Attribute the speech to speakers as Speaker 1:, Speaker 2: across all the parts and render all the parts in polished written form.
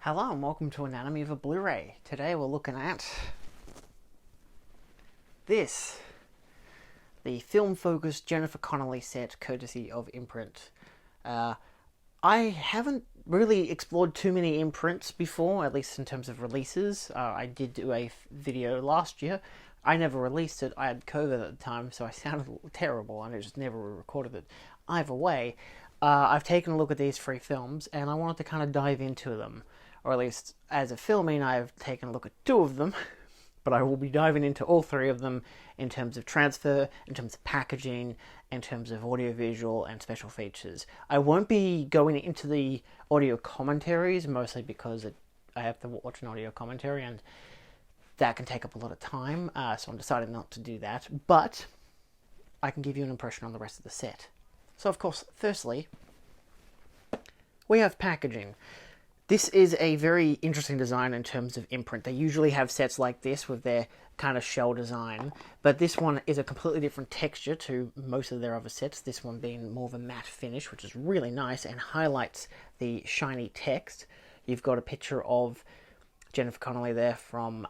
Speaker 1: Hello and welcome to Anatomy of a Blu-ray. Today we're looking at this, the film-focused Jennifer Connelly Set, courtesy of Imprint. I haven't really explored too many imprints before, at least in terms of releases. I did do a video last year. I never released it. I had COVID at the time, so I sounded terrible and I just never recorded it. Either way, I've taken a look at these three films and I wanted to kind of dive into them. Or at least, as a filming, I've taken a look at two of them, but I will be diving into all three of them in terms of transfer, in terms of packaging, in terms of audiovisual and special features. I won't be going into the audio commentaries, mostly because I have to watch an audio commentary, and that can take up a lot of time, so I'm deciding not to do that, but I can give you an impression on the rest of the set. So, of course, firstly, we have packaging. This is a very interesting design in terms of Imprint. They usually have sets like this with their kind of shell design, but this one is a completely different texture to most of their other sets, this one being more of a matte finish, which is really nice and highlights the shiny text. You've got a picture of Jennifer Connelly there from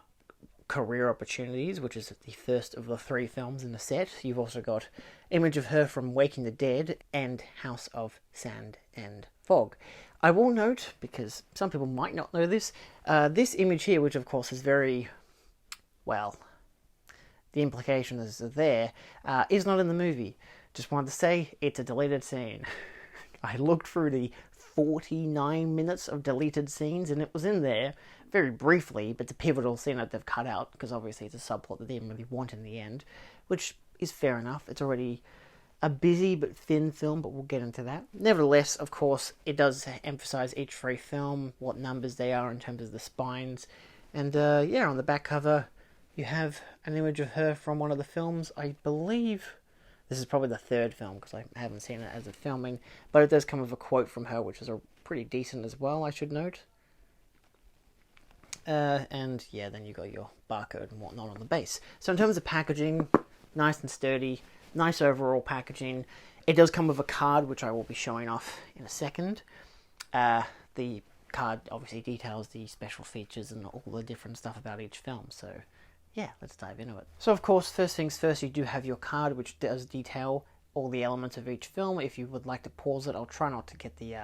Speaker 1: Career Opportunities, which is the first of the three films in the set. You've also got image of her from Waking the Dead and House of Sand and Fog. I will note, because some people might not know this, this image here, which of course is very, well, the implication is there, is not in the movie. Just wanted to say, it's a deleted scene. I looked through the 49 minutes of deleted scenes, and it was in there, very briefly, but the pivotal scene that they've cut out, because obviously it's a subplot that they didn't really want in the end, which is fair enough. It's already a busy but thin film, but we'll get into that. Nevertheless, of course, it does emphasize each free film, what numbers they are in terms of the spines. And yeah, on the back cover, you have an image of her from one of the films. I believe this is probably the third film, because I haven't seen it as a filming, but it does come with a quote from her, which is pretty decent as well, I should note. And yeah, then you got your barcode and whatnot on the base. So in terms of packaging, nice and sturdy. Nice overall packaging. It does come with a card, which I will be showing off in a second. The card obviously details the special features and all the different stuff about each film. So, yeah, let's dive into it. So, of course, first things first, you do have your card, which does detail all the elements of each film. If you would like to pause it, I'll try not to get the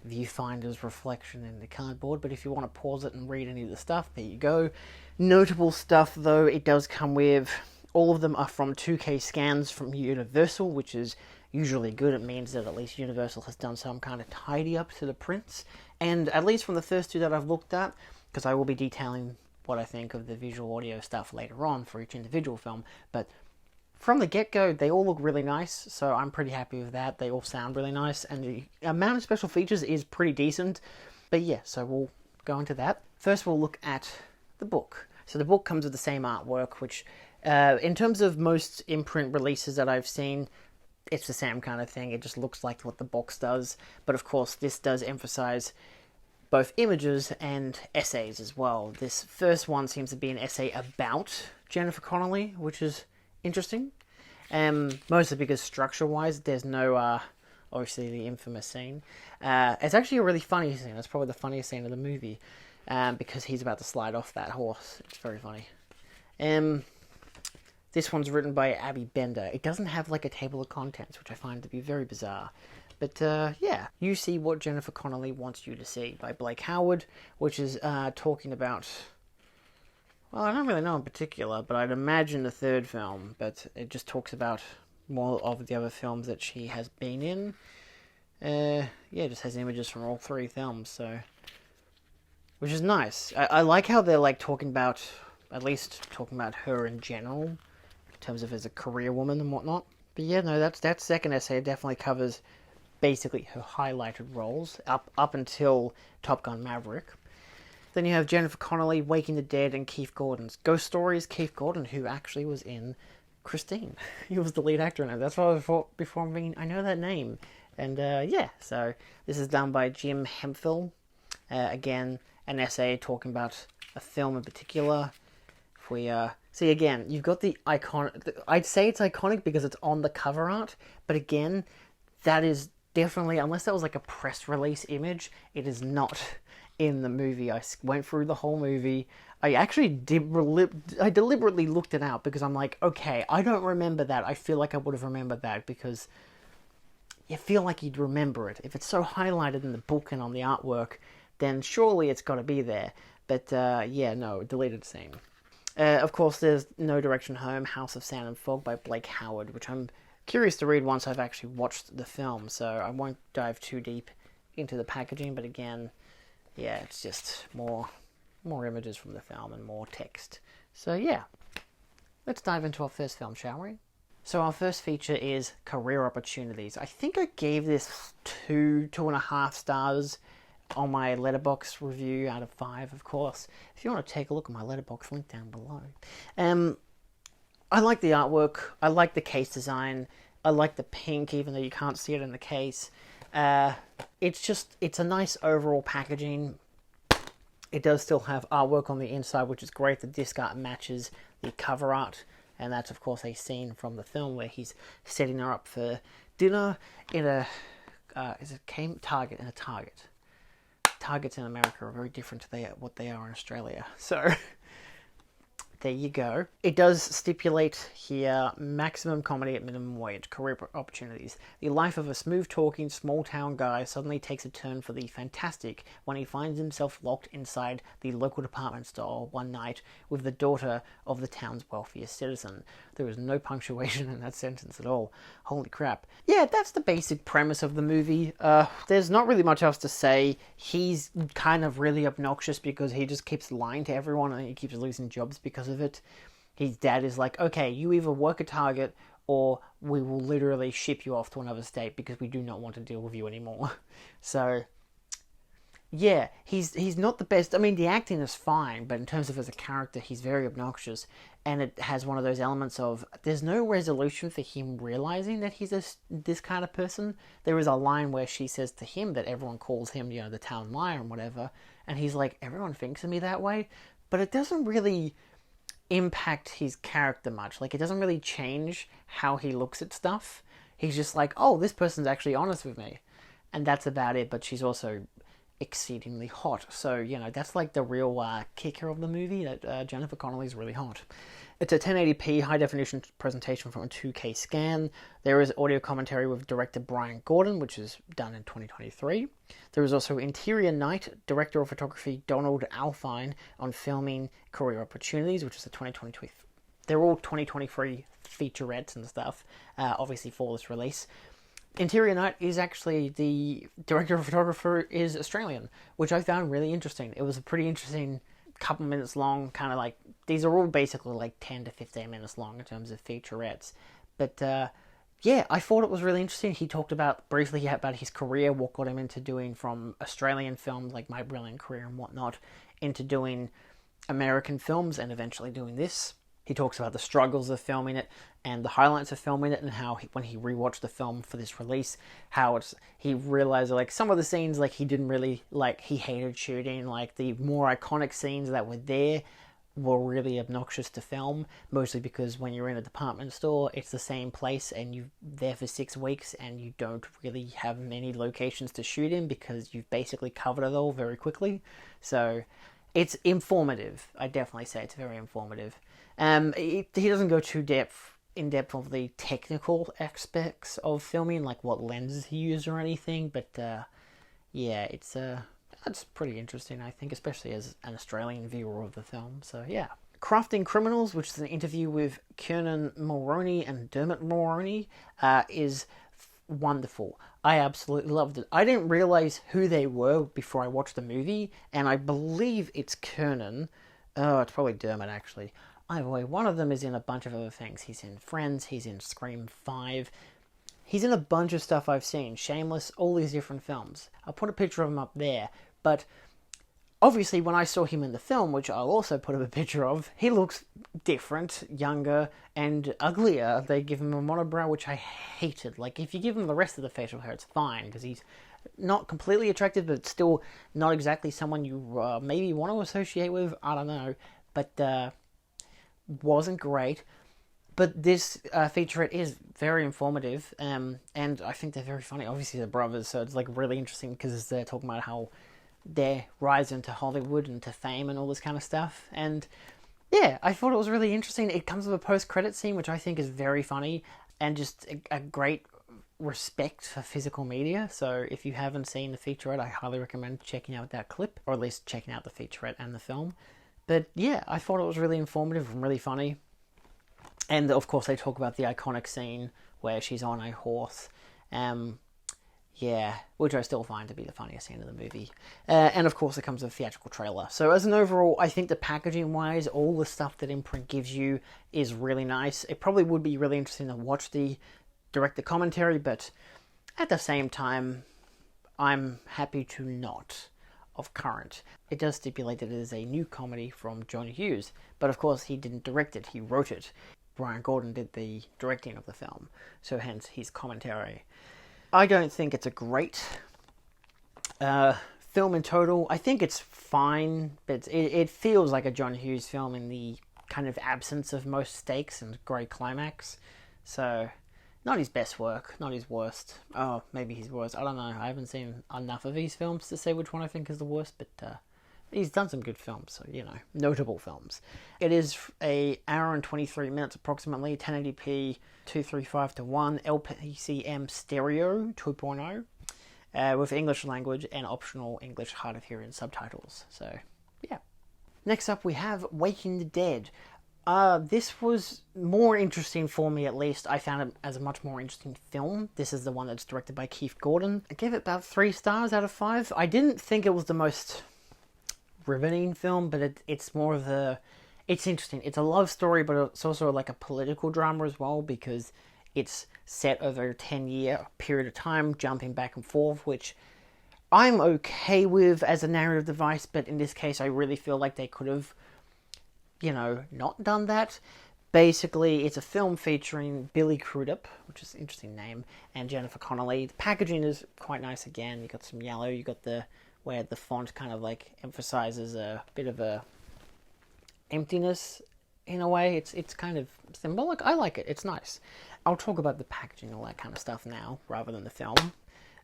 Speaker 1: viewfinder's reflection in the cardboard, but if you want to pause it and read any of the stuff, there you go. Notable stuff, though, it does come with... All of them are from 2K scans from Universal, which is usually good. It means that at least Universal has done some kind of tidy up to the prints. And at least from the first two that I've looked at, because I will be detailing what I think of the visual audio stuff later on for each individual film, but from the get-go, they all look really nice, so I'm pretty happy with that. They all sound really nice, and the amount of special features is pretty decent. But yeah, so we'll go into that. First, we'll look at the book. So the book comes with the same artwork, which... in terms of most Imprint releases that I've seen, it's the same kind of thing. It just looks like what the box does. But of course, this does emphasize both images and essays as well. This first one seems to be an essay about Jennifer Connelly, which is interesting. Mostly because structure-wise, there's no, obviously, the infamous scene. It's actually a really funny scene. It's probably the funniest scene of the movie, because he's about to slide off that horse. It's very funny. This one's written by Abby Bender. It doesn't have like a table of contents, which I find to be very bizarre. But yeah, You See What Jennifer Connelly Wants You to See by Blake Howard, which is talking about... Well, I don't really know in particular, but I'd imagine the third film. But it just talks about more of the other films that she has been in. Yeah, it just has images from all three films, so... Which is nice. I like how they're like talking about... At least talking about her in general, in terms of as a career woman and whatnot. But yeah, no, that second essay definitely covers basically her highlighted roles up until Top Gun Maverick. Then you have Jennifer Connelly, Waking the Dead, and Keith Gordon's Ghost Stories. Keith Gordon, who actually was in Christine. He was the lead actor in it. That's what I thought before. I know that name. And yeah, so this is done by Jim Hemphill. Again, an essay talking about a film in particular. If we see again, you've got the iconic. I'd say it's iconic because it's on the cover art, but again, that is definitely, unless that was like a press release image, it is not in the movie. I went through the whole movie. I actually I deliberately looked it out because I'm like, okay, I don't remember that. I feel like I would have remembered that because you feel like you'd remember it. If it's so highlighted in the book and on the artwork, then surely it's got to be there. But yeah, no, deleted scene. Of course, there's No Direction Home, House of Sand and Fog by Blake Howard, which I'm curious to read once I've actually watched the film, so I won't dive too deep into the packaging, but again, yeah, it's just more images from the film and more text. So yeah, let's dive into our first film, shall we? So our first feature is Career Opportunities. I think I gave this 2.5 stars on my Letterboxd review out of 5, of course. If you want to take a look at my Letterboxd, link down below. I like the artwork. I like the case design. I like the pink, even though you can't see it in the case. It's a nice overall packaging. It does still have artwork on the inside, which is great. The disc art matches the cover art. And that's, of course, a scene from the film where he's setting her up for dinner in a... Target? In a Target. Targets in America are very different to what they are in Australia. So, there you go. It does stipulate here maximum comedy at minimum wage, career opportunities. The life of a smooth-talking, small-town guy suddenly takes a turn for the fantastic when he finds himself locked inside the local department store one night with the daughter of the town's wealthiest citizen. There is no punctuation in that sentence at all. Holy crap. Yeah, that's the basic premise of the movie. There's not really much else to say. He's kind of really obnoxious because he just keeps lying to everyone and he keeps losing jobs because of it. His dad is like, okay, you either work at Target or we will literally ship you off to another state because we do not want to deal with you anymore. So, yeah, he's not the best. I mean, the acting is fine, but in terms of as a character, he's very obnoxious. And it has one of those elements of, there's no resolution for him realizing that he's this kind of person. There is a line where she says to him that everyone calls him, the town liar and whatever. And he's like, everyone thinks of me that way. But it doesn't really impact his character much. Like, it doesn't really change how he looks at stuff. He's just like, oh, this person's actually honest with me. And that's about it. But she's also exceedingly hot. So, that's like the real kicker of the movie, that Jennifer Connelly's really hot. It's a 1080p high-definition presentation from a 2K scan. There is audio commentary with director Brian Gordon, which is done in 2023. There is also Interior Night, director of photography Donald Alfine on filming Career Opportunities, which is a 2023. They're all 2023 featurettes and stuff, obviously for this release. Interior Night is actually, the director of photographer is Australian, which I found really interesting. It was a pretty interesting couple minutes long, kind of like, these are all basically like 10 to 15 minutes long in terms of featurettes. But yeah, I thought it was really interesting. He talked briefly about his career, what got him into doing from Australian films like My Brilliant Career and whatnot, into doing American films and eventually doing this. He talks about the struggles of filming it and the highlights of filming it, and how when he rewatched the film for this release, how he realized like some of the scenes like he didn't really like, he hated shooting. Like the more iconic scenes that were there were really obnoxious to film, mostly because when you're in a department store, it's the same place and you're there for 6 weeks and you don't really have many locations to shoot in because you've basically covered it all very quickly. So it's informative. I definitely say it's very informative. He doesn't go too in depth of the technical aspects of filming, like what lenses he used or anything, but yeah, that's pretty interesting, I think, especially as an Australian viewer of the film. So yeah. Crafting Criminals, which is an interview with Kiernan Mulroney and Dermot Mulroney, is wonderful. I absolutely loved it. I didn't realize who they were before I watched the movie, and I believe it's Kiernan. Oh, it's probably Dermot, actually. Either way, one of them is in a bunch of other things. He's in Friends, he's in Scream 5. He's in a bunch of stuff I've seen. Shameless, all these different films. I'll put a picture of him up there. But obviously, when I saw him in the film, which I'll also put up a picture of, he looks different, younger, and uglier. They give him a monobrow, which I hated. Like, if you give him the rest of the facial hair, it's fine, because he's not completely attractive, but still not exactly someone you maybe want to associate with. I don't know. But wasn't great. But this featurette is very informative, and I think they're very funny. Obviously, they're brothers, so it's like really interesting because they're talking about how their rise into Hollywood and to fame and all this kind of stuff. And yeah, I thought it was really interesting. It comes with a post-credit scene, which I think is very funny and just a great respect for physical media. So if you haven't seen the featurette, I highly recommend checking out that clip, or at least checking out the featurette and the film. But yeah, I thought it was really informative and really funny. And of course, they talk about the iconic scene where she's on a horse. Yeah, which I still find to be the funniest scene of the movie. And of course, it comes with a theatrical trailer. So as an overall, I think the packaging-wise, all the stuff that Imprint gives you is really nice. It probably would be really interesting to watch the director commentary, but at the same time, I'm happy to not of current. It does stipulate that it is a new comedy from John Hughes, but of course he didn't direct it, he wrote it. Brian Gordon did the directing of the film, so hence his commentary. I don't think it's a great film in total. I think it's fine, but it feels like a John Hughes film in the kind of absence of most stakes and great climax. So, not his best work, not his worst. Oh, maybe his worst. I don't know. I haven't seen enough of his films to say which one I think is the worst, but he's done some good films, so, you know, notable films. It is an hour and 23 minutes approximately, 1080p, 235:1, LPCM stereo 2.0, with English language and optional English hard of hearing subtitles. So, yeah. Next up we have Waking the Dead. This was more interesting for me, at least. I found it as a much more interesting film. This is the one that's directed by Keith Gordon. I gave it about 3 stars out of 5. I didn't think it was the most riveting film, but it's more of a... It's interesting. It's a love story, but it's also like a political drama as well, because it's set over a 10-year period of time, jumping back and forth, which I'm okay with as a narrative device, but in this case, I really feel like they could have, you know, not done that. Basically, it's a film featuring Billy Crudup, which is an interesting name, and Jennifer Connelly. The packaging is quite nice again. You got some yellow, you got where the font kind of like emphasizes a bit of a emptiness in a way. It's kind of symbolic. I like it. It's nice. I'll talk about the packaging and all that kind of stuff now rather than the film.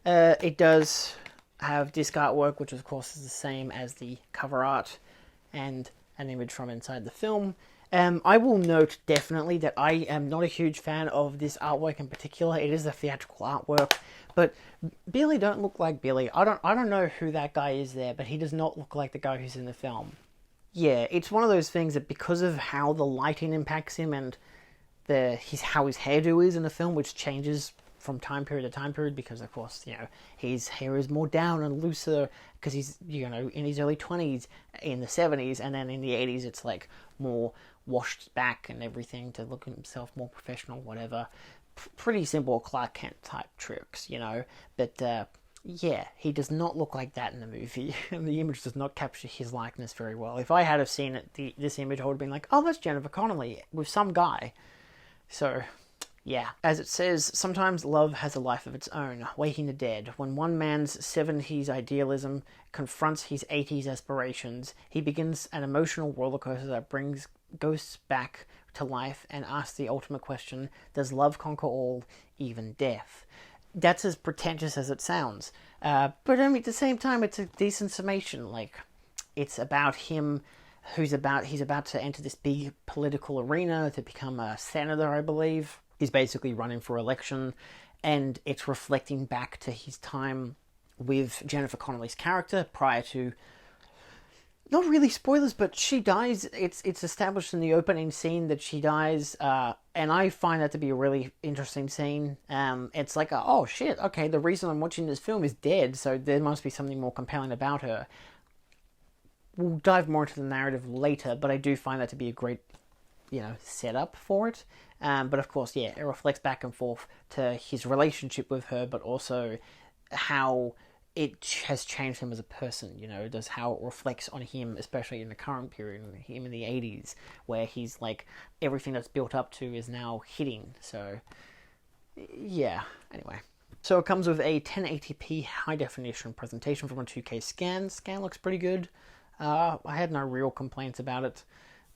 Speaker 1: It does have disc artwork, which of course is the same as the cover art, and an image from inside the film. I will note definitely that I am not a huge fan of this artwork in particular. It is a theatrical artwork, but Billy don't look like Billy. I don't know who that guy is there, but he does not look like the guy who's in the film. Yeah, it's one of those things that because of how the lighting impacts him and how his hairdo is in the film, which changes from time period to time period, because of course, you know, his hair is more down and looser because he's, you know, in his early 20s, in the 70s, and then in the 80s it's like more washed back and everything to look at himself more professional, whatever. Pretty simple Clark Kent type tricks, you know, but yeah, he does not look like that in the movie, and the image does not capture his likeness very well. If I had have seen this image, I would have been like, oh, that's Jennifer Connelly with some guy. So, yeah. As it says, sometimes love has a life of its own, Waking the Dead. When one man's 70s idealism confronts his 80s aspirations, he begins an emotional rollercoaster that brings ghosts back to life and asks the ultimate question, does love conquer all, even death? That's as pretentious as it sounds. But I mean, at the same time, it's a decent summation. Like, it's about him he's about to enter this big political arena to become a senator, I believe. He's basically running for election, and it's reflecting back to his time with Jennifer Connelly's character prior to... Not really spoilers, but she dies. It's established in the opening scene that she dies, and I find that to be a really interesting scene. It's like, oh shit, okay, the reason I'm watching this film is dead, so there must be something more compelling about her. We'll dive more into the narrative later, but I do find that to be a great, you know, setup for it. But of course, yeah, it reflects back and forth to his relationship with her, but also how it has changed him as a person, you know, does how it reflects on him, especially in the current period, him in the 80s, where he's like, everything that's built up to is now hitting. So, yeah, anyway. So it comes with a 1080p high definition presentation from a 2K scan. Scan looks pretty good. I had no real complaints about it,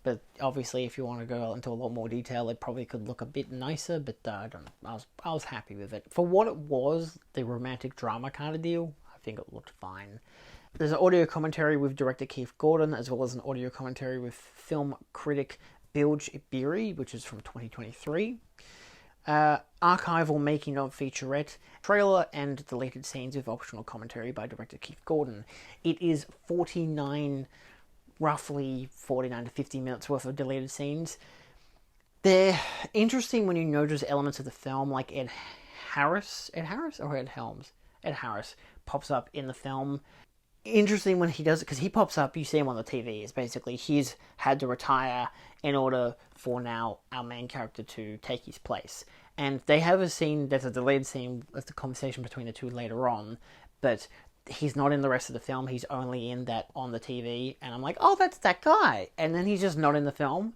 Speaker 1: but obviously if you want to go into a lot more detail, it probably could look a bit nicer, but I don't know, I was happy with it. For what it was, the romantic drama kind of deal, I think it looked fine. There's an audio commentary with director Keith Gordon, as well as an audio commentary with film critic Bilge Ebiri, which is from 2023. Archival making of featurette, trailer, and deleted scenes with optional commentary by director Keith Gordon. It is roughly 49 to 50 minutes worth of deleted scenes. They're interesting when you notice elements of the film, like Ed Harris pops up in the film. Interesting when he does it, because he pops up, you see him on the TV. It's basically he's had to retire in order for now our main character to take his place. And they have a scene, there's a delayed scene of the conversation between the two later on, but he's not in the rest of the film. He's only in that on the TV, and I'm like, oh, that's that guy. And then he's just not in the film.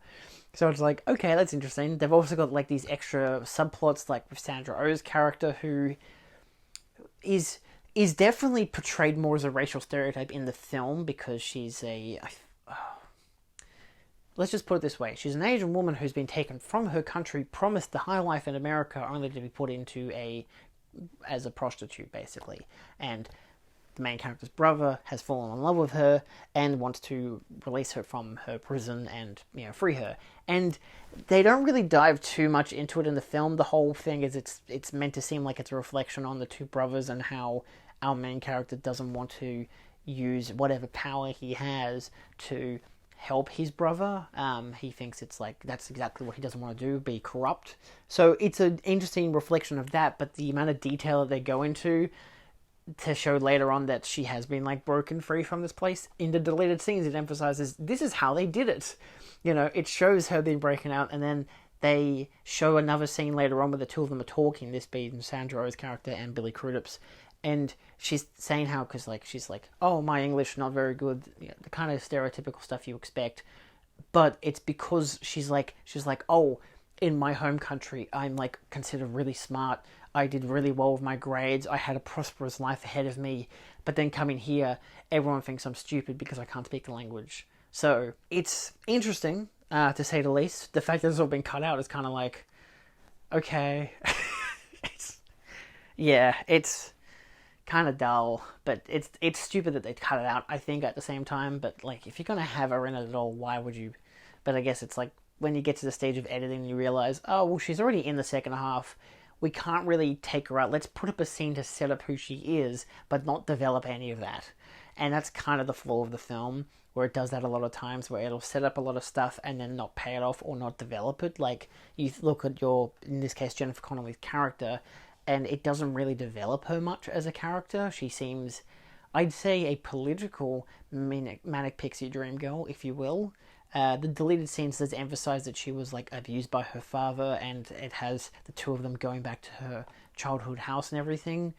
Speaker 1: So it's like, okay, that's interesting. They've also got like these extra subplots, like with Sandra Oh's character, who is definitely portrayed more as a racial stereotype in the film, because she's let's just put it this way. She's an Asian woman who's been taken from her country, promised the high life in America, only to be put into as a prostitute, basically. And the main character's brother has fallen in love with her and wants to release her from her prison and, free her. And they don't really dive too much into it in the film. The whole thing is it's meant to seem like it's a reflection on the two brothers and how our main character doesn't want to use whatever power he has to help his brother. He thinks it's like that's exactly what he doesn't want to do, be corrupt. So it's an interesting reflection of that, but the amount of detail that they go into to show later on that she has been like broken free from this place, in the deleted scenes it emphasizes this is how they did it. It shows her being broken out, and then they show another scene later on where the two of them are talking, this being Sandra Oh's character and Billy Crudup's, and she's saying how, because she's like, oh, my English not very good, the kind of stereotypical stuff you expect, but it's because she's like, oh, in my home country I'm like considered really smart, I did really well with my grades, I had a prosperous life ahead of me, but then coming here everyone thinks I'm stupid because I can't speak the language. So it's interesting, to say the least. The fact that it's all been cut out is kind of like, okay. It's kind of dull, but it's stupid that they cut it out, I think, at the same time. But like, if you're gonna have her in it at all, why would you? But I guess it's like when you get to the stage of editing, you realize, oh well, she's already in the second half, we can't really take her out, let's put up a scene to set up who she is but not develop any of that. And that's kind of the flaw of the film, where it does that a lot of times, where it'll set up a lot of stuff and then not pay it off or not develop it. Like, you look at in this case, Jennifer Connelly's character, and it doesn't really develop her much as a character. She seems, I'd say, a political manic pixie dream girl, if you will. The deleted scenes does emphasize that she was like abused by her father, and it has the two of them going back to her childhood house and everything.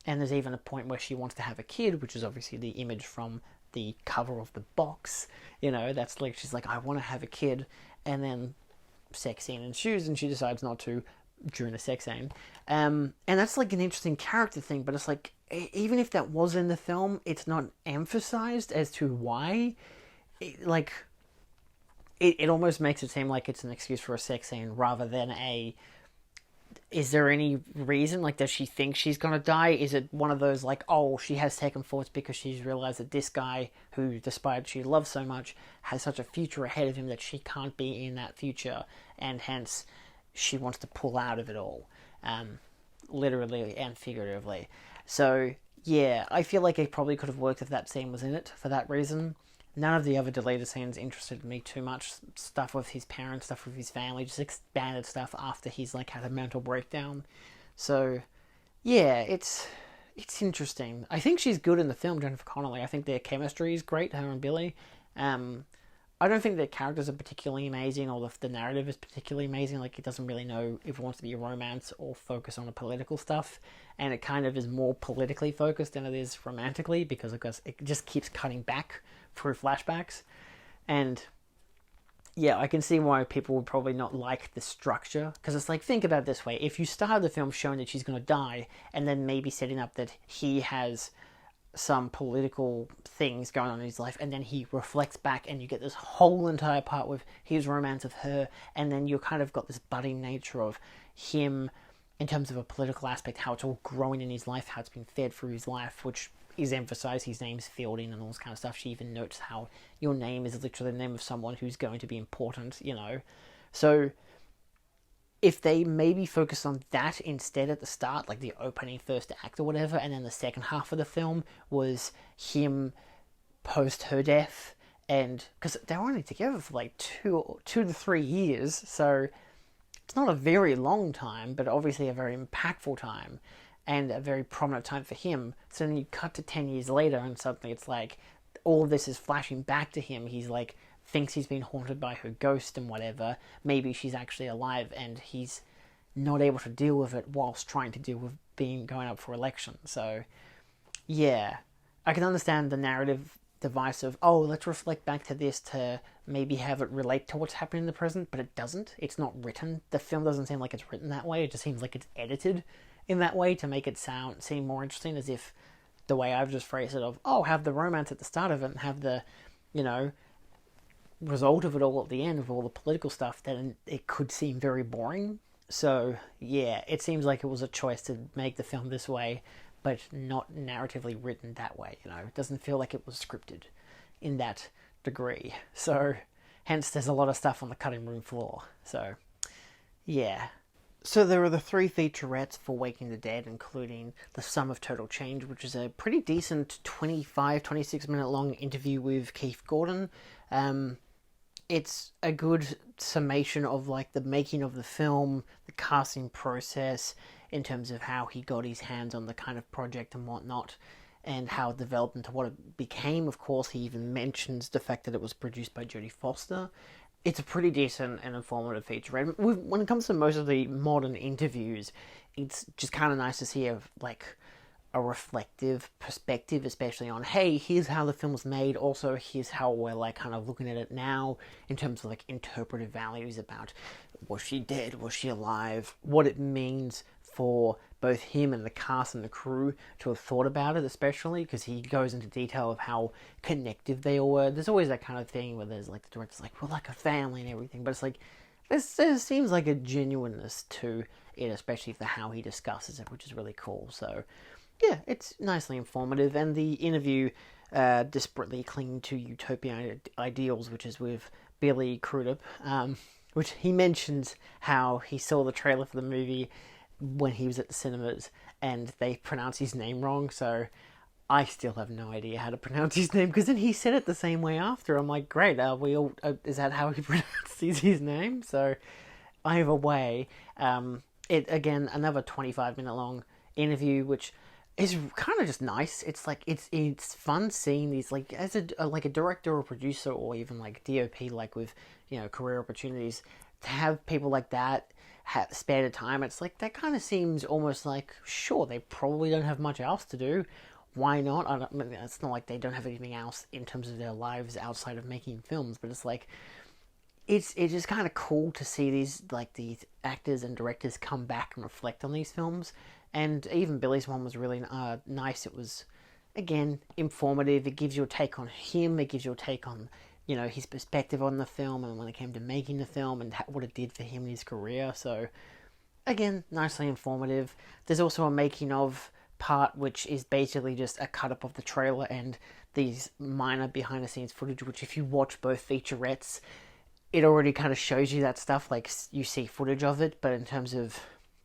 Speaker 1: And there's even a point where she wants to have a kid, which is obviously the image from the cover of the box. That's like, she's like, I want to have a kid, and then sex scene ensues, and she decides not to during the sex scene. And that's like an interesting character thing, but it's like, even if that was in the film, it's not emphasized as to why. It almost makes it seem like it's an excuse for a sex scene rather than is there any reason? Like, does she think she's gonna die? Is it one of those like, oh, she has second thoughts because she's realized that this guy, who despite she loves so much, has such a future ahead of him that she can't be in that future, and hence she wants to pull out of it all, literally and figuratively. So yeah, I feel like it probably could have worked if that scene was in it for that reason. None of the other deleted scenes interested me too much. Stuff with his parents, stuff with his family, just expanded stuff after he's like had a mental breakdown. So yeah, it's interesting. I think she's good in the film, Jennifer Connelly. I think their chemistry is great, her and Billy. I don't think their characters are particularly amazing, or the narrative is particularly amazing. Like, it doesn't really know if it wants to be a romance or focus on a political stuff, and it kind of is more politically focused than it is romantically, because of course it just keeps cutting back through flashbacks. And yeah, I can see why people would probably not like the structure, because it's like, think about it this way: if you start the film showing that she's going to die, and then maybe setting up that he has some political things going on in his life, and then he reflects back, and you get this whole entire part with his romance of her, and then you kind of got this budding nature of him in terms of a political aspect, how it's all growing in his life, how it's been fed through his life, which is emphasized. His name's filled in and all this kind of stuff. She even notes how your name is literally the name of someone who's going to be important, you know. So if they maybe focus on that instead at the start, like the opening first act or whatever, and then the second half of the film was him post her death, and because they were only together for like 2 to 3 years, so it's not a very long time, but obviously a very impactful time and a very prominent time for him. So then you cut to 10 years later and suddenly it's like all of this is flashing back to him. He's like thinks he's been haunted by her ghost and whatever. Maybe she's actually alive and he's not able to deal with it whilst trying to deal with going up for election. So yeah, I can understand the narrative device of, oh, let's reflect back to this to maybe have it relate to what's happening in the present, but it doesn't. It's not written. The film doesn't seem like it's written that way. It just seems like it's edited in that way to make it seem more interesting, as if the way I've just phrased it of, oh, have the romance at the start of it and have the, you know, result of it all at the end with all the political stuff, then it could seem very boring. So yeah, it seems like it was a choice to make the film this way, but not narratively written that way, you know. It doesn't feel like it was scripted in that degree. So hence there's a lot of stuff on the cutting room floor. So yeah. So there are the 3 featurettes for Waking the Dead, including The Sum of Total Change, which is a pretty decent 26 minute long interview with Keith Gordon. It's a good summation of like the making of the film, the casting process, in terms of how he got his hands on the kind of project and whatnot, and how it developed into what it became. Of course, he even mentions the fact that it was produced by Jodie Foster. It's a pretty decent and informative featurette. When it comes to most of the modern interviews, it's just kind of nice to see a reflective perspective, especially on, hey, here's how the film was made, also here's how we're like kind of looking at it now in terms of like interpretive values about, was she dead, was she alive, what it means for both him and the cast and the crew to have thought about it, especially because he goes into detail of how connective they all were. There's always that kind of thing where there's like the director's like, we're like a family and everything, but it's like there seems like a genuineness to it, especially for how he discusses it, which is really cool. So yeah, it's nicely informative, and the interview desperately clinging to utopian ideals, which is with Billy Crudup, which he mentions how he saw the trailer for the movie when he was at the cinemas, and they pronounce his name wrong, so I still have no idea how to pronounce his name, because then he said it the same way after. I'm like, great, is that how he pronounces his name? So either way, it again, another 25-minute long interview, which is kind of just nice. It's like it's fun seeing these, like, as a director or producer or even like DOP, like with, you know, career opportunities, to have people like that have spare the time. It's like that kind of seems almost like, sure, they probably don't have much else to do. Why not? It's not like they don't have anything else in terms of their lives outside of making films, but it's like it's just kind of cool to see these actors and directors come back and reflect on these films. And even Billy's one was really nice. It was, again, informative. It gives you a take on him. It gives you a take on, you know, his perspective on the film and when it came to making the film and what it did for him in his career. So, again, nicely informative. There's also a making of part, which is basically just a cut-up of the trailer and these minor behind-the-scenes footage, which if you watch both featurettes, it already kind of shows you that stuff. Like, you see footage of it, but in terms of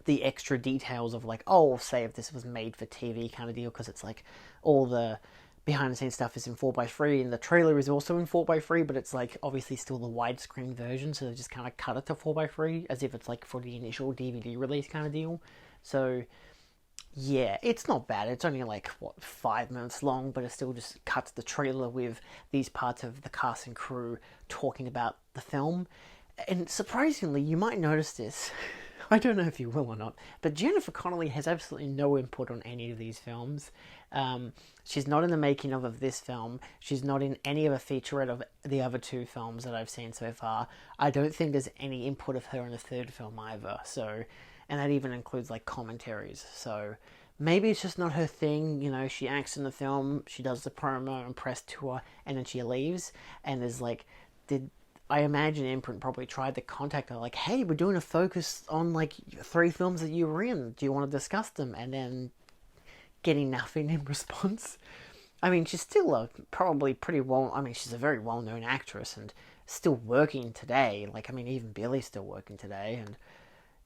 Speaker 1: the extra details of like, oh, say if this was made for TV kind of deal, because it's like all the behind the scenes stuff is in 4:3 and the trailer is also in 4:3, but it's like obviously still the widescreen version, so they just kind of cut it to 4:3 as if it's like for the initial DVD release kind of deal. So yeah, it's not bad. It's only like 5 minutes long, but it still just cuts the trailer with these parts of the cast and crew talking about the film. And surprisingly, you might notice this, I don't know if you will or not, but Jennifer Connelly has absolutely no input on any of these films. She's not in the making of this film. She's not in any of a featurette of the other 2 films that I've seen so far. I don't think there's any input of her in the 3rd film either. So, and that even includes like commentaries. So maybe it's just not her thing. You know, she acts in the film, she does the promo and press tour, and then she leaves. And there's like, I imagine Imprint probably tried to contact her, like, hey, we're doing a focus on like 3 films that you were in. Do you want to discuss them? And then getting nothing in response. I mean, she's still probably pretty well. I mean, she's a very well-known actress and still working today. Like, I mean, even Billy's still working today, and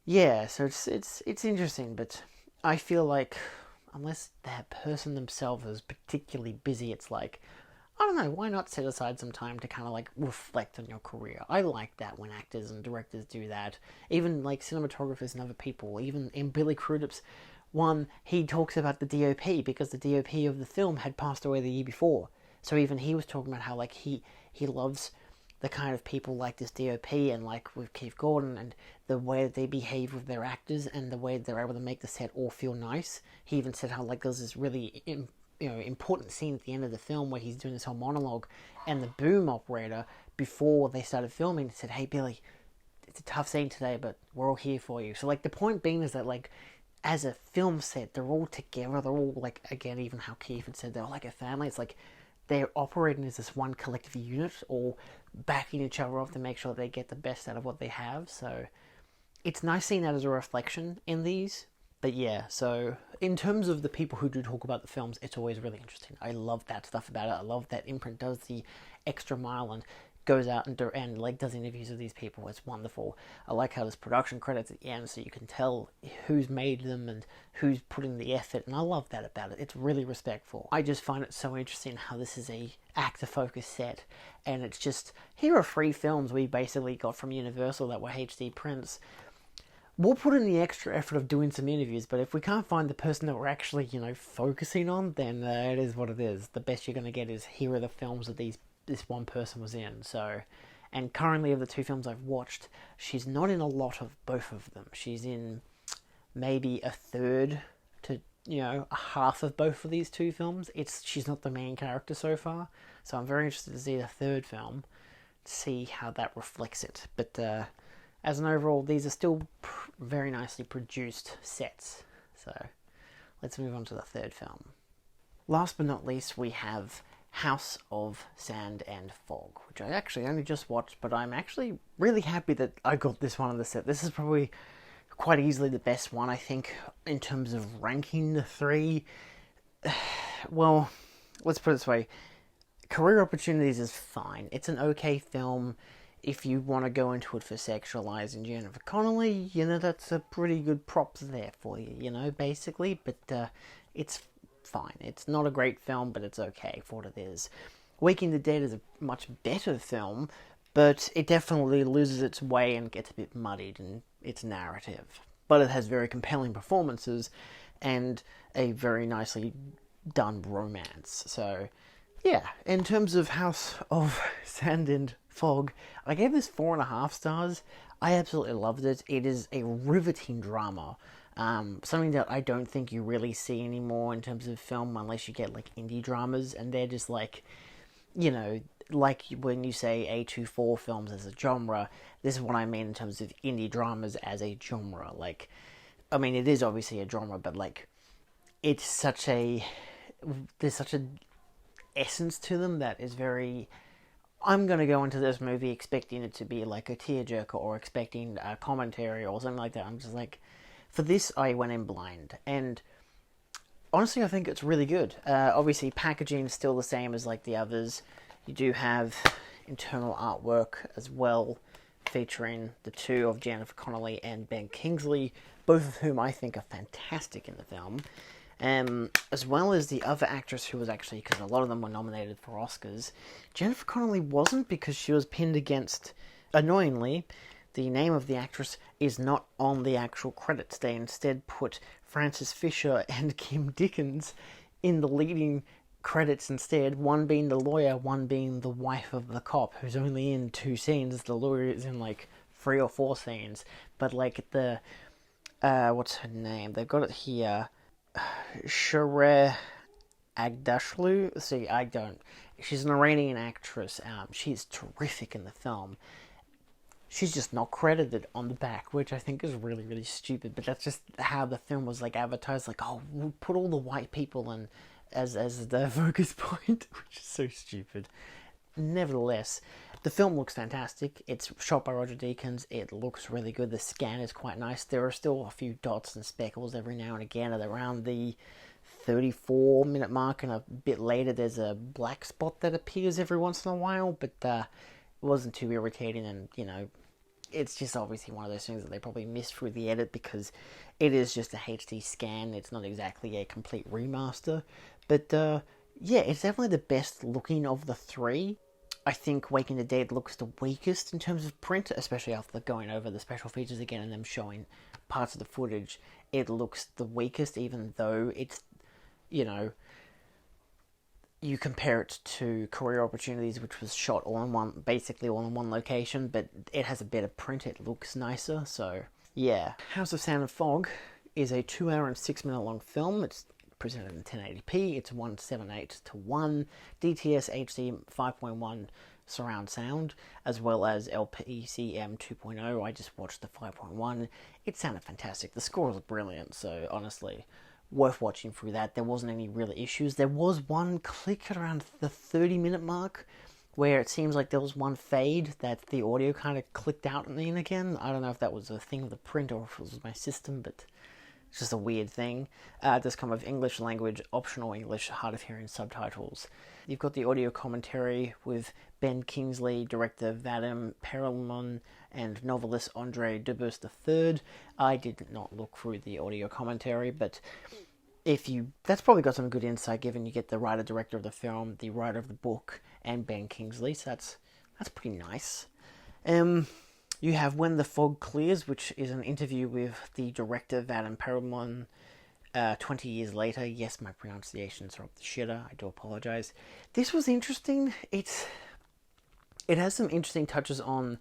Speaker 1: yeah, so it's interesting. But I feel like unless that person themselves is particularly busy, it's like, I don't know, why not set aside some time to kind of like reflect on your career? I like that when actors and directors do that. Even like cinematographers and other people. Even in Billy Crudup's one, he talks about the DOP because the DOP of the film had passed away the year before. So even he was talking about how like he loves the kind of people like this DOP and like with Keith Gordon and the way that they behave with their actors and the way that they're able to make the set all feel nice. He even said how like there's this really important scene at the end of the film where he's doing this whole monologue, and the boom operator before they started filming said, "Hey Billy, it's a tough scene today, but we're all here for you." So like the point being is that like as a film set, they're all together. They're all like, again, even how Keith had said they're like a family. It's like they're operating as this one collective unit, all backing each other up to make sure they get the best out of what they have. So it's nice seeing that as a reflection in these. But yeah, so in terms of the people who do talk about the films, it's always really interesting. I love that stuff about it. I love that Imprint does the extra mile and goes out and like does interviews with these people. It's wonderful. I like how there's production credits at the end, so you can tell who's made them and who's putting the effort, and I love that about it. It's really respectful. I just find it so interesting how this is a actor-focused set, and it's just, here are 3 films we basically got from Universal that were HD prints. We'll put in the extra effort of doing some interviews, but if we can't find the person that we're actually, focusing on, then it is what it is. The best you're going to get is, here are the films that this one person was in. So, and currently of the 2 films I've watched, she's not in a lot of both of them. She's in maybe a third to, a half of both of these 2 films. She's not the main character so far, so I'm very interested to see the third film, to see how that reflects it. But, as an overall, these are still very nicely produced sets. So, let's move on to the third film. Last but not least, we have House of Sand and Fog, which I actually only just watched, but I'm actually really happy that I got this one on the set. This is probably quite easily the best one, I think, in terms of ranking the 3. Well, let's put it this way. Career Opportunities is fine. It's an okay film. If you want to go into it for sexualizing Jennifer Connelly, that's a pretty good props there for you, basically. But it's fine. It's not a great film, but it's okay for what it is. Waking the Dead is a much better film, but it definitely loses its way and gets a bit muddied in its narrative. But it has very compelling performances and a very nicely done romance. So, yeah, in terms of House of Sand and Fog, I gave this 4.5 stars. I absolutely loved it. It is a riveting drama. Something that I don't think you really see anymore in terms of film unless you get like indie dramas, and they're just like, like when you say A24 films as a genre, this is what I mean in terms of indie dramas as a genre. Like, I mean, it is obviously a genre, but like, there's such a essence to them that is very, I'm going to go into this movie expecting it to be like a tearjerker or expecting a commentary or something like that. I'm just like, for this, I went in blind. And honestly, I think it's really good. Obviously, packaging is still the same as like the others. You do have internal artwork as well, featuring the 2 of Jennifer Connelly and Ben Kingsley, both of whom I think are fantastic in the film. As well as the other actress who was actually, because a lot of them were nominated for Oscars. Jennifer Connelly wasn't, because she was pinned against, annoyingly, the name of the actress is not on the actual credits. They instead put Frances Fisher and Kim Dickens in the leading credits instead, one being the lawyer, one being the wife of the cop, who's only in 2 scenes. The lawyer is in like 3 or 4 scenes. But like the, what's her name? They've got it here. Sheree Agdashlu. See, she's an Iranian actress. She's terrific in the film. She's just not credited on the back, which I think is really, really stupid. But that's just how the film was like advertised. Like, oh, we'll put all the white people in as the focus point, which is so stupid. Nevertheless, the film looks fantastic. It's shot by Roger Deakins. It looks really good. The scan is quite nice. There are still a few dots and speckles every now and again at around the 34-minute mark, and a bit later there's a black spot that appears every once in a while, but it wasn't too irritating, and, it's just obviously one of those things that they probably missed through the edit because it is just a HD scan. It's not exactly a complete remaster. But, yeah, it's definitely the best looking of the three. I think Waking the Dead looks the weakest in terms of print, especially after going over the special features again and them showing parts of the footage. It looks the weakest, even though it's, you compare it to Career Opportunities, which was shot basically all in one location, but it has a better print, it looks nicer, so yeah. House of Sound and Fog is a 2 hour and 6 minute long film. It's presented in 1080p, it's 178:1, DTS HD 5.1 surround sound, as well as LPCM 2.0. I just watched the 5.1, it sounded fantastic, the score was brilliant, so honestly, worth watching through that. There wasn't any real issues. There was one click at around the 30-minute mark where it seems like there was one fade that the audio kind of clicked out and in again. I don't know if that was a thing of the print or if it was my system, but it's just a weird thing. It does come with English language, optional English, hard of hearing subtitles. You've got the audio commentary with Ben Kingsley, director Vadim Perelman, and novelist Andre Dubus III. I did not look through the audio commentary, but that's probably got some good insight, given you get the writer-director of the film, the writer of the book, and Ben Kingsley, so that's pretty nice. You have When the Fog Clears, which is an interview with the director Vadim Perelman 20 years later. Yes, my pronunciations are up the shitter. I do apologize. This was interesting. It has some interesting touches on.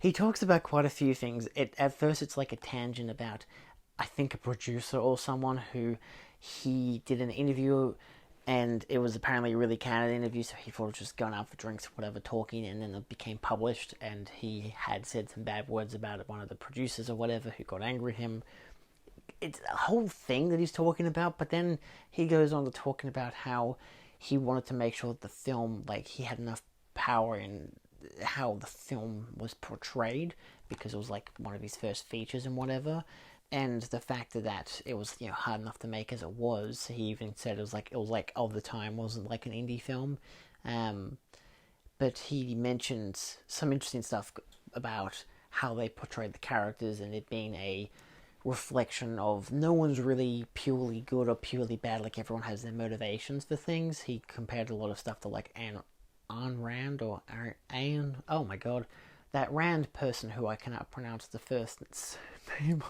Speaker 1: He talks about quite a few things. At first, it's like a tangent about, I think, a producer or someone who he did an interview, and it was apparently a really candid interview, so he thought it was just going out for drinks or whatever, talking, and then it became published, and he had said some bad words about one of the producers or whatever who got angry at him. It's a whole thing that he's talking about, but then he goes on to talking about how he wanted to make sure that the film, he had enough power in how the film was portrayed, because it was one of his first features and whatever, and the fact that it was hard enough to make as it was. He even said it was of the time, wasn't like an indie film, but he mentions some interesting stuff about how they portrayed the characters, and it being a reflection of no one's really purely good or purely bad, everyone has their motivations for things. He compared a lot of stuff to Ayn Rand or Ayn. Oh my god, that Rand person who I cannot pronounce the first name.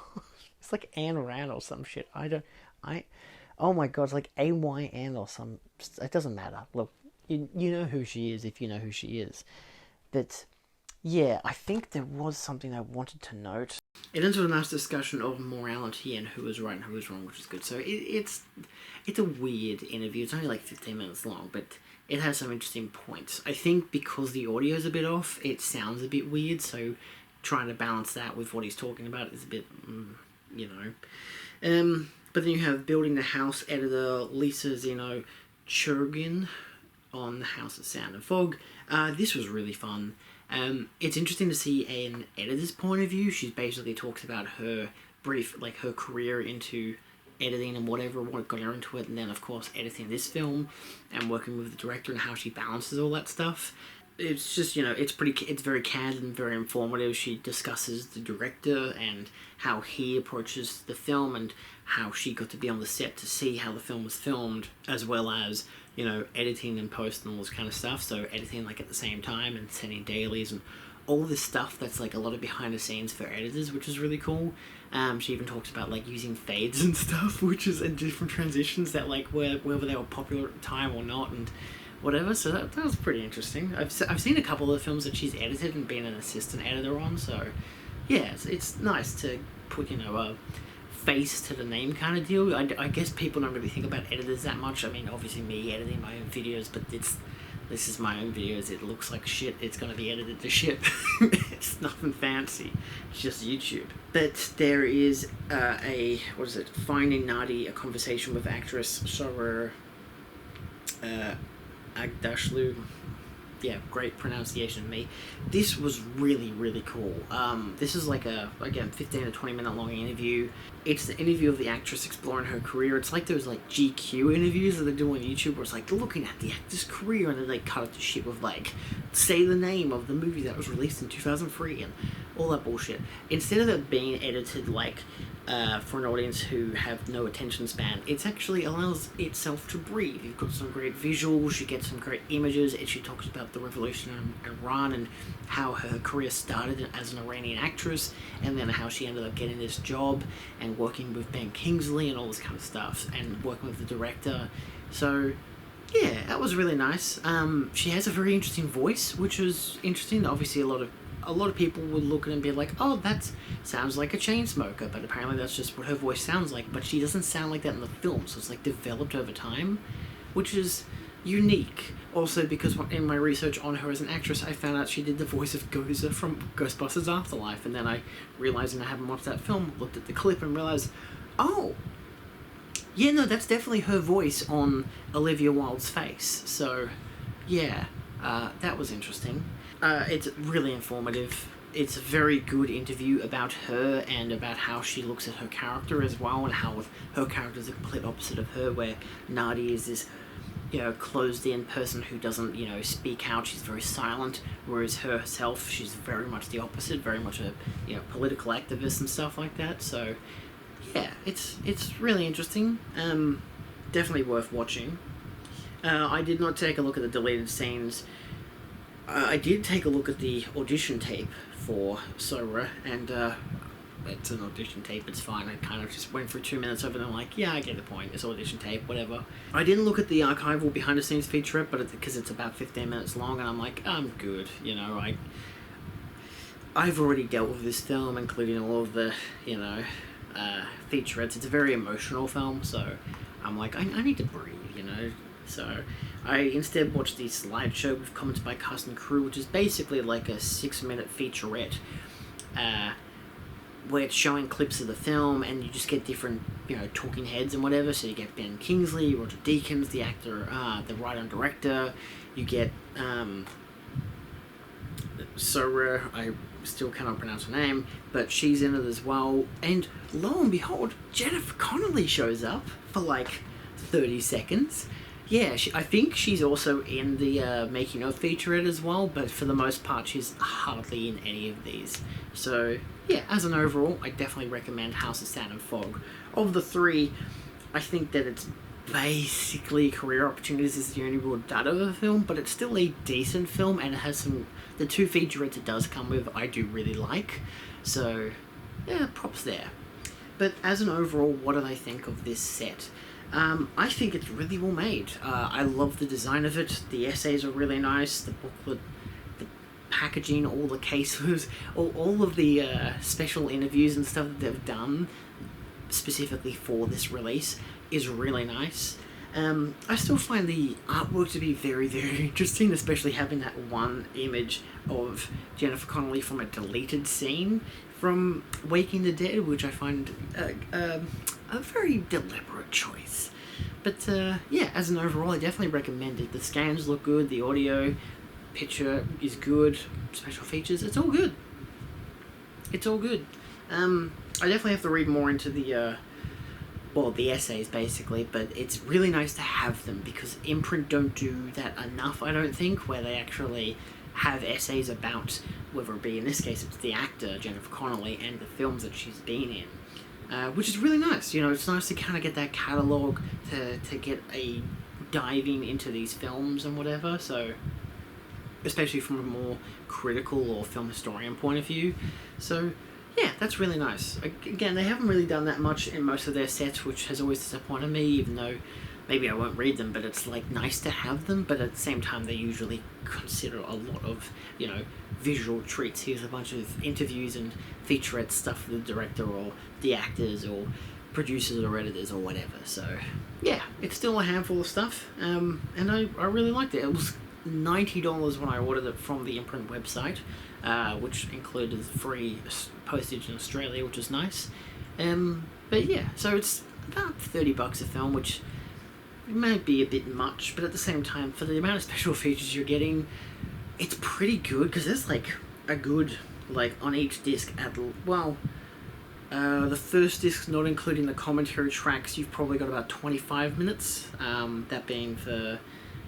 Speaker 1: It's like Ayn Rand or some shit. Oh my god, it's like AYN or some. It doesn't matter. Look, you know who she is if you know who she is. But yeah, I think there was something I wanted to note. It ends with a nice discussion of morality and who was right and who was wrong, which is good. So it's a weird interview. It's only 15 minutes long, but it has some interesting points. I think because the audio's a bit off, it sounds a bit weird, so trying to balance that with what he's talking about is a bit, But then you have Building the House editor Lisa Zeno Churgin on the House of Sound and Fog. This was really fun. It's interesting to see an editor's point of view. She basically talks about her her career into editing and what got her into it, and then of course editing this film and working with the director and how she balances all that stuff. It's just, it's very candid and very informative. She discusses the director and how he approaches the film and how she got to be on the set to see how the film was filmed, as well as, editing and post and all this kind of stuff. So editing at the same time and sending dailies and all this stuff that's a lot of behind the scenes for editors, which is really cool. She even talks about using fades and stuff, which is in different transitions that whether they were popular at the time or not and whatever. So that was pretty interesting. I've seen a couple of the films that she's edited and been an assistant editor on. So yeah, it's nice to put a face to the name kind of deal. I guess people don't really think about editors that much. I mean, obviously me editing my own videos, but this is my own videos. It looks like shit. It's going to be edited to shit. It's nothing fancy. It's just YouTube. But there is Finding Nadi, a conversation with actress Sarah Agdashlu. yeah, great pronunciation of me. This was really, really cool. This is like a, again, 15 to 20 minute long interview. It's the interview of the actress exploring her career. It's like those like GQ interviews that they do on YouTube where it's like looking at the actor's career and then they cut it to shit with like, say the name of the movie that was released in 2003 and all that bullshit. Instead of it being edited like for an audience who have no attention span, it actually allows itself to breathe. You've got some great visuals, you get some great images, and she talks about the revolution in Iran and how her career started as an Iranian actress, and then how she ended up getting this job and working with Ben Kingsley and all this kind of stuff, and working with the director. So yeah, that was really nice. She has a very interesting voice, which was interesting. Obviously a lot of people would look at it and be like, oh, that sounds like a chain smoker, but apparently that's just what her voice sounds like. But she doesn't sound like that in the film, so it's like developed over time, which is unique. Also, because in my research on her as an actress, I found out she did the voice of Gozer from Ghostbusters Afterlife, and then I realized, and I haven't watched that film, looked at the clip and realized, oh, yeah, no, that's definitely her voice on Olivia Wilde's face. So, yeah, that was interesting. It's really informative. It's a very good interview about her and about how she looks at her character as well, and how her character is the complete opposite of her, where Nadi is this, you know, closed-in person who doesn't, you know, speak out. She's very silent, whereas herself, she's very much the opposite, very much a, you know, political activist and stuff like that. So, yeah, it's really interesting. Definitely worth watching. I did not take a look at the deleted scenes. I did take a look at the audition tape for Sora, and it's an audition tape, it's fine. I kind of just went for 2 minutes of it and I'm like, yeah, I get the point, it's audition tape, whatever. I didn't look at the archival behind the scenes featurette, but because it's about 15 minutes long, and I'm like, I'm good, you know, I've already dealt with this film, including all of the, you know, featurettes. It's a very emotional film, so I'm like, I need to breathe, you know. So I instead watched the slideshow with comments by cast and crew, which is basically like a 6-minute featurette where it's showing clips of the film, and you just get different, you know, talking heads and whatever. So you get Ben Kingsley, Roger Deakins, the actor, the writer and director. You get Sora, I still cannot pronounce her name, but she's in it as well. And lo and behold, Jennifer Connelly shows up for like 30 seconds. Yeah, I think she's also in the making of featurette as well, but for the most part she's hardly in any of these. So yeah, as an overall, I definitely recommend House of Sand and Fog. Of the three, I think that it's basically Career Opportunities is the only real dud of the film, but it's still a decent film, and it has some, the 2 featurettes it does come with I do really like. So yeah, props there. But as an overall, what do I think of this set? I think it's really well made. I love the design of it. The essays are really nice. The booklet, the packaging, all the cases, all of the special interviews and stuff that they've done specifically for this release is really nice. I still find the artwork to be very, very interesting, especially having that one image of Jennifer Connelly from a deleted scene from Waking the Dead, which I find a very deliberate choice. But yeah, as an overall, I definitely recommend it. The scans look good, the audio, picture is good, special features, it's all good. It's all good. I definitely have to read more into the the essays basically, but it's really nice to have them, because Imprint don't do that enough, I don't think, where they actually have essays about, whether it be, in this case, it's the actor, Jennifer Connelly, and the films that she's been in. Which is really nice, you know, it's nice to kind of get that catalogue, to get a diving into these films and whatever, so, especially from a more critical or film historian point of view, so, yeah, that's really nice. Again, they haven't really done that much in most of their sets, which has always disappointed me, even though maybe I won't read them, but it's like nice to have them, but at the same time they usually consider a lot of, you know, visual treats. Here's a bunch of interviews and featurette stuff for the director or the actors or producers or editors or whatever. So yeah, it's still a handful of stuff, and I really liked it. It was $90 when I ordered it from the Imprint website, which included free postage in Australia, which is nice. But yeah, so it's about $30 a film, which it might be a bit much, but at the same time, for the amount of special features you're getting, it's pretty good because there's like a good, like on each disc the first disc, not including the commentary tracks, you've probably got about 25 minutes. That being for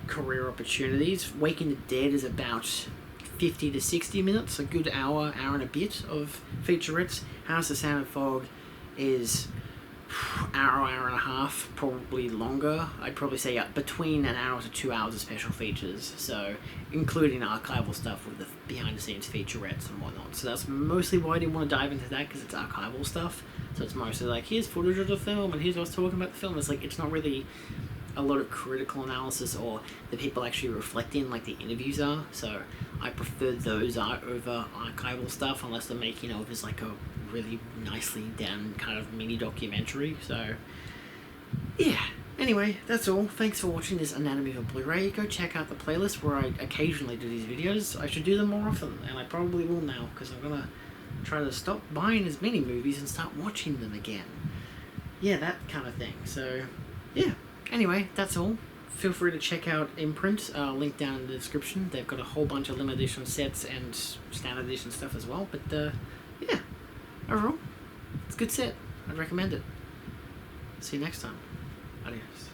Speaker 1: career opportunities. Waking the Dead is about 50 to 60 minutes, a good hour and a bit of featurettes. House of Sand and Fog is hour and a half, probably longer. I'd probably say between an hour to 2 hours of special features, so including archival stuff with the behind the scenes featurettes and whatnot. So that's mostly why I didn't want to dive into that, because it's archival stuff. So it's mostly like, here's footage of the film and here's what's talking about the film. It's like, it's not really a lot of critical analysis or the people actually reflecting like the interviews are. So I prefer those over archival stuff, unless the making of is like a really nicely done kind of mini documentary. So yeah, anyway, that's all. Thanks for watching this Anatomy of a Blu-ray. Go check out the playlist where I occasionally do these videos. I should do them more often, and I probably will now, because I'm gonna try to stop buying as many movies and start watching them again. Yeah, that kind of thing. So yeah, anyway, that's all. Feel free to check out Imprint, link down in the description. They've got a whole bunch of limited edition sets and standard edition stuff as well. But yeah, overall, it's a good set. I'd recommend it. See you next time. Adios.